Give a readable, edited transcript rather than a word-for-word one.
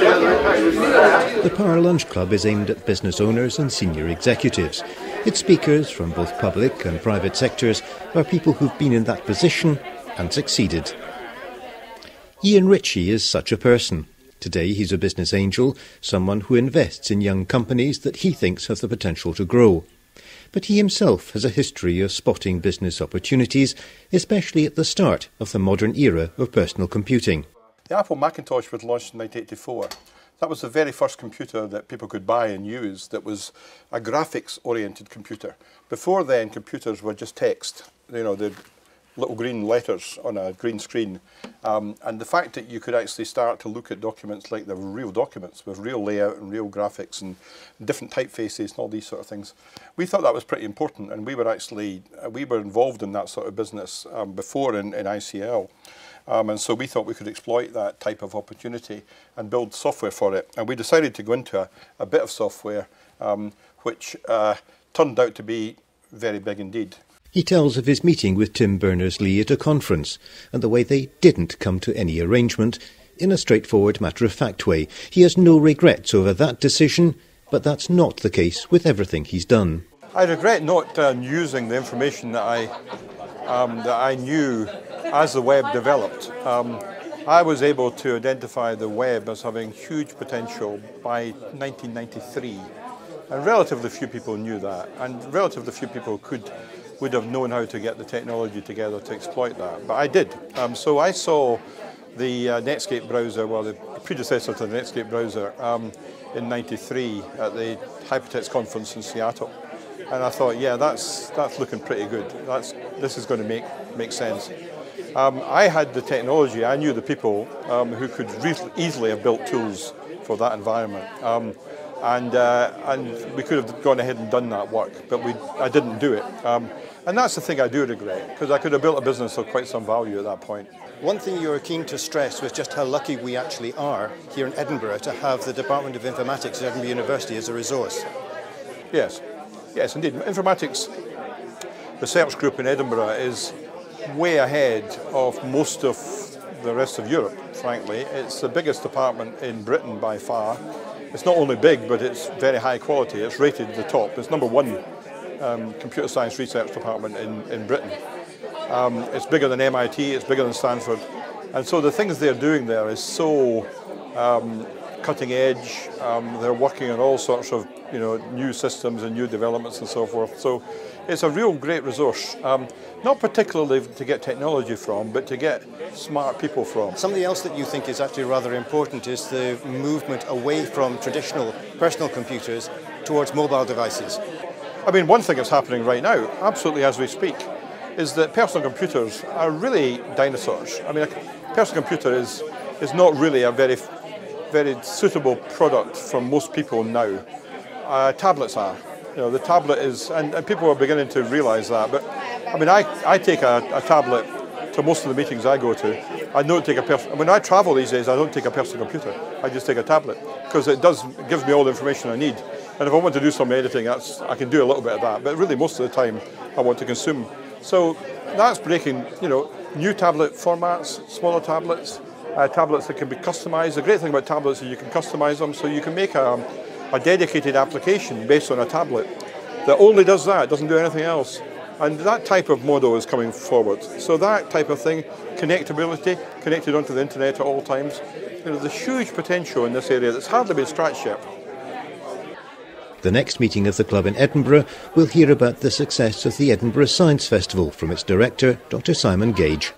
The Power Lunch Club is aimed at business owners and senior executives. Its speakers from both public and private sectors are people who've been in that position and succeeded. Ian Richie is such a person. Today he's a business angel, someone who invests in young companies that he thinks have the potential to grow. But he himself has a history of spotting business opportunities, especially at the start of the modern era of personal computing. The Apple Macintosh was launched in 1984. That was the very first computer that people could buy and use that was a graphics-oriented computer. Before then, computers were just text. You know, the little green letters on a green screen. And the fact that you could actually start to look at documents like they were real documents with real layout and real graphics and different typefaces and all these sort of things. We thought that was pretty important, and we were involved in that sort of business before in ICL. And so we thought we could exploit that type of opportunity and build software for it. And we decided to go into a bit of software which turned out to be very big indeed. He tells of his meeting with Tim Berners-Lee at a conference and the way they didn't come to any arrangement in a straightforward, matter-of-fact way. He has no regrets over that decision, but that's not the case with everything he's done. I regret not using the information that I knew as the web developed. I was able to identify the web as having huge potential by 1993, and relatively few people knew that, and relatively few people would have known how to get the technology together to exploit that. But I did. So I saw the Netscape browser, well, the predecessor to the Netscape browser, in '93 at the Hypertext conference in Seattle. And I thought, yeah, that's looking pretty good. This is going to make sense. I had the technology. I knew the people who could easily have built tools for that environment. And we could have gone ahead and done that work, but I didn't do it. And that's the thing I do regret, because I could have built a business of quite some value at that point. One thing you were keen to stress was just how lucky we actually are here in Edinburgh to have the Department of Informatics at Edinburgh University as a resource. Yes, indeed. Informatics research group in Edinburgh is way ahead of most of the rest of Europe, frankly. It's the biggest department in Britain by far. It's not only big, but it's very high quality. It's rated the top. It's #1 computer science research department in Britain. It's bigger than MIT, it's bigger than Stanford. And so the things they're doing there is so cutting edge. They're working on all sorts of new systems and new developments and so forth. So it's a real great resource. Not particularly to get technology from, but to get smart people from. Something else that you think is actually rather important is the movement away from traditional personal computers towards mobile devices. I mean, one thing that's happening right now, absolutely as we speak, is that personal computers are really dinosaurs. I mean, a personal computer is not really a very suitable product for most people now. Tablets are. The tablet is, and people are beginning to realise that. But I mean, I take a tablet to most of the meetings I go to. I don't take when I travel these days, I don't take a personal computer. I just take a tablet because it gives me all the information I need. And if I want to do some editing, I can do a little bit of that. But really, most of the time, I want to consume. So that's breaking, new tablet formats, smaller tablets, tablets that can be customised. The great thing about tablets is you can customise them, so you can make a dedicated application based on a tablet that only does that, doesn't do anything else. And that type of model is coming forward. So that type of thing, connectability, connected onto the internet at all times, there's huge potential in this area that's hardly been scratched yet. The next meeting of the club in Edinburgh will hear about the success of the Edinburgh Science Festival from its director, Dr. Simon Gage.